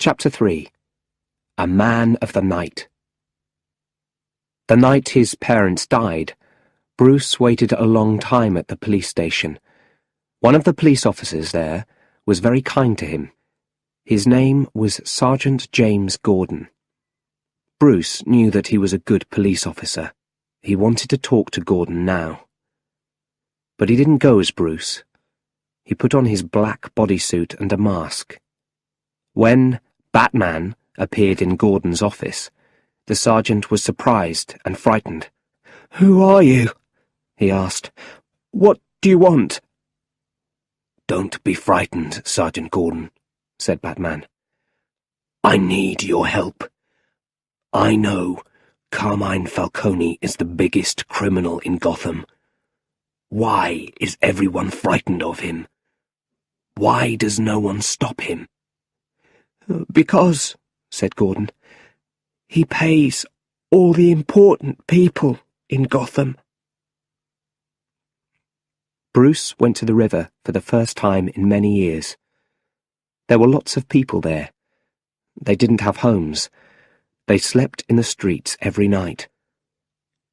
Chapter 3. A Man of the Night. The night his parents died, Bruce waited a long time at the police station. One of the police officers there was very kind to him. His name was Sergeant James Gordon. Bruce knew that he was a good police officer. He wanted to talk to Gordon now. But he didn't go as Bruce. He put on his black bodysuit and a mask. When Batman appeared in Gordon's office, the sergeant was surprised and frightened. "Who are you?" he asked. "What do you want?" "Don't be frightened, Sergeant Gordon," said Batman. "I need your help. I know Carmine Falcone is the biggest criminal in Gotham. Why is everyone frightened of him? Why does no one stop him?" "Because," said Gordon, "he pays all the important people in Gotham." Bruce went to the river for the first time in many years. There were lots of people there. They didn't have homes. They slept in the streets every night.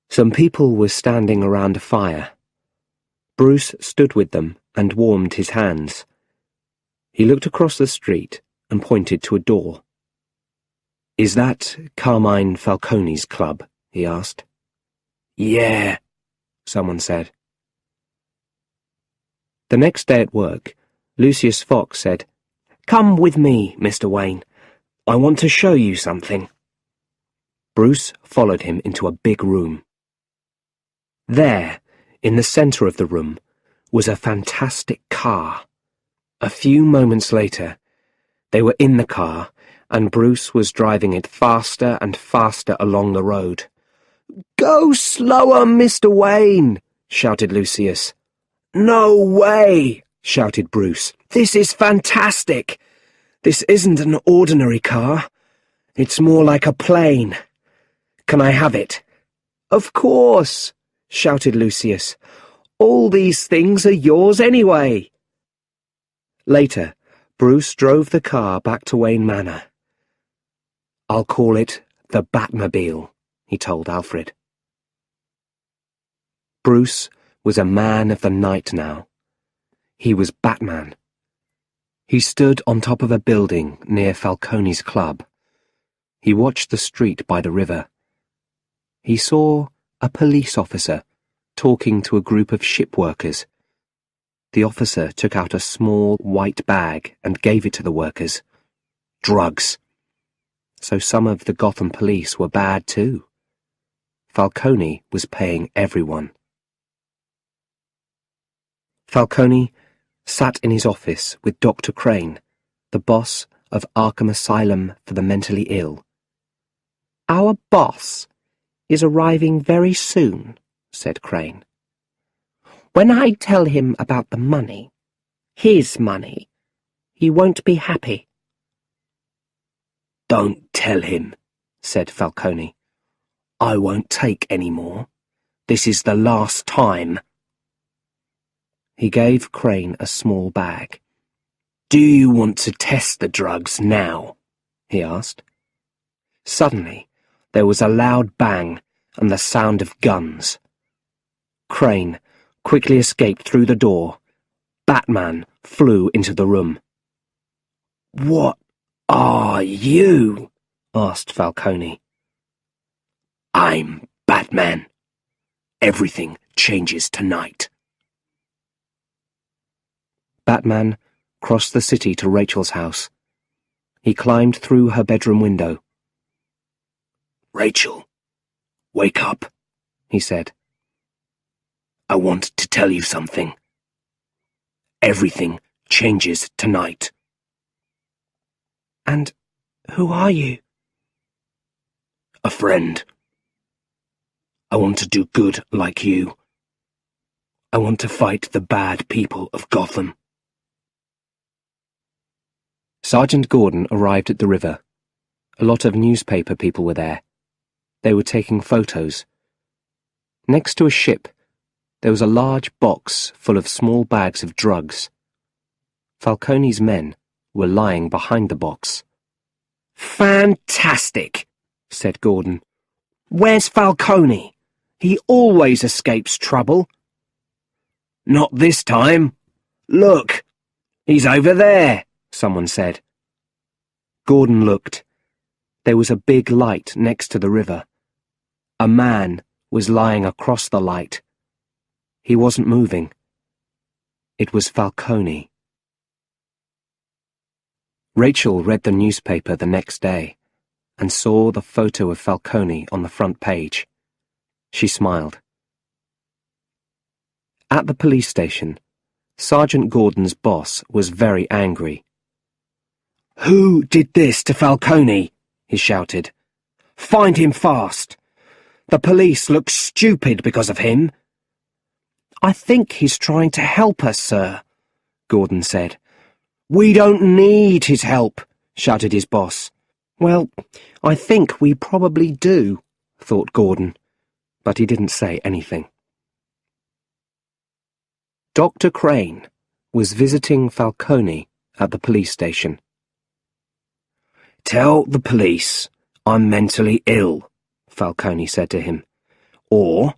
Some people were standing around a fire. Bruce stood with them and warmed his hands. He looked across the street and pointed to a door. "Is that Carmine Falcone's club?" he asked. "Yeah," someone said. The next day at work, Lucius Fox said, "Come with me, Mr. Wayne. I want to show you something." Bruce followed him into a big room. There, in the centre of the room, was a fantastic car. A few moments later, they were in the car, and Bruce was driving it faster and faster along the road. "Go slower, Mr. Wayne!" shouted Lucius. "No way!" shouted Bruce. "This is fantastic! This isn't an ordinary car. It's more like a plane. Can I have it?" "Of course!" shouted Lucius. "All these things are yours anyway." Later, Bruce drove the car back to Wayne Manor. "I'll call it the Batmobile," he told Alfred. Bruce was a man of the night now. He was Batman. He stood on top of a building near Falcone's club. He watched the street by the river. He saw a police officer talking to a group of ship workers. The officer took out a small white bag and gave it to the workers. Drugs. So some of the Gotham police were bad too. Falcone was paying everyone. Falcone sat in his office with Dr. Crane, the boss of Arkham Asylum for the mentally ill. "Our boss is arriving very soon," said Crane. "When I tell him about the money, his money, he won't be happy." "Don't tell him," said Falcone. "I won't take any more. This is the last time." He gave Crane a small bag. "Do you want to test the drugs now?" he asked. Suddenly, there was a loud bang and the sound of guns. Crane quickly escaped through the door. Batman flew into the room. "What are you?" asked Falcone. "I'm Batman. Everything changes tonight." Batman crossed the city to Rachel's house. He climbed through her bedroom window. "Rachel, wake up," he said. "I want to tell you something. Everything changes tonight." "And who are you?" "A friend. I want to do good like you. I want to fight the bad people of Gotham." Sergeant Gordon arrived at the river. A lot of newspaper people were there. They were taking photos. Next to a ship, there was a large box full of small bags of drugs. Falcone's men were lying behind the box. Fantastic, said Gordon. Where's Falcone? He always escapes trouble. Not this time. Look, he's over there, someone said. Gordon looked. There was a big light next to the river. A man was lying across the light. He wasn't moving. It was Falcone. Rachel read the newspaper the next day and saw the photo of Falcone on the front page. She smiled. At the police station, Sergeant Gordon's boss was very angry. "Who did this to Falcone?" he shouted. "Find him fast. The police look stupid because of him." "I think he's trying to help us, sir," Gordon said. "We don't need his help," shouted his boss. "Well, I think we probably do," thought Gordon, but he didn't say anything. Dr. Crane was visiting Falcone at the police station. "Tell the police I'm mentally ill," Falcone said to him, "or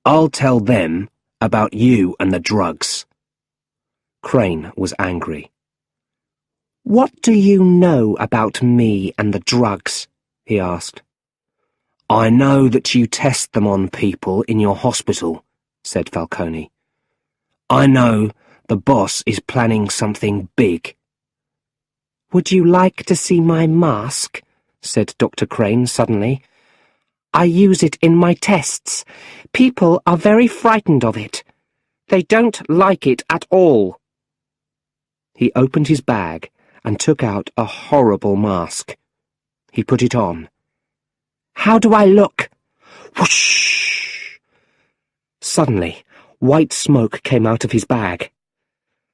I'll tell them about you and the drugs." Crane was angry. "What do you know about me and the drugs?" he asked. "I know that you test them on people in your hospital," said Falcone. "I know the boss is planning something big." "Would you like to see my mask?" said Dr. Crane suddenly. "I use it in my tests. People are very frightened of it. They don't like it at all." He opened his bag and took out a horrible mask. He put it on. "How do I look?" Whoosh! Suddenly, white smoke came out of his bag.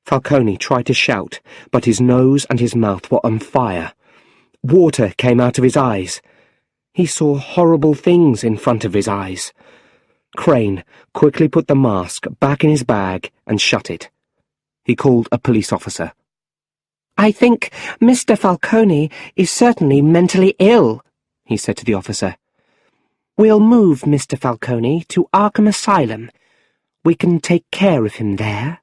Falcone tried to shout, but his nose and his mouth were on fire. Water came out of his eyes. He saw horrible things in front of his eyes. Crane quickly put the mask back in his bag and shut it. He called a police officer. "I think Mr. Falcone is certainly mentally ill," he said to the officer. "We'll move Mr. Falcone to Arkham Asylum. We can take care of him there."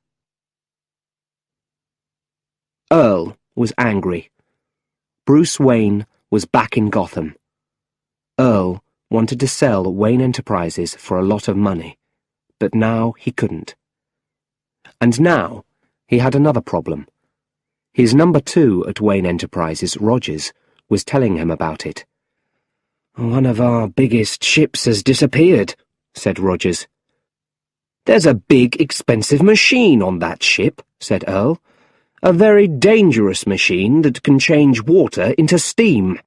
Earl was angry. Bruce Wayne was back in Gotham. Earl wanted to sell Wayne Enterprises for a lot of money, but now he couldn't. And now he had another problem. His number 2 at Wayne Enterprises, Rogers, was telling him about it. "One of our biggest ships has disappeared," said Rogers. "There's a big, expensive machine on that ship," said Earl. "A very dangerous machine that can change water into steam."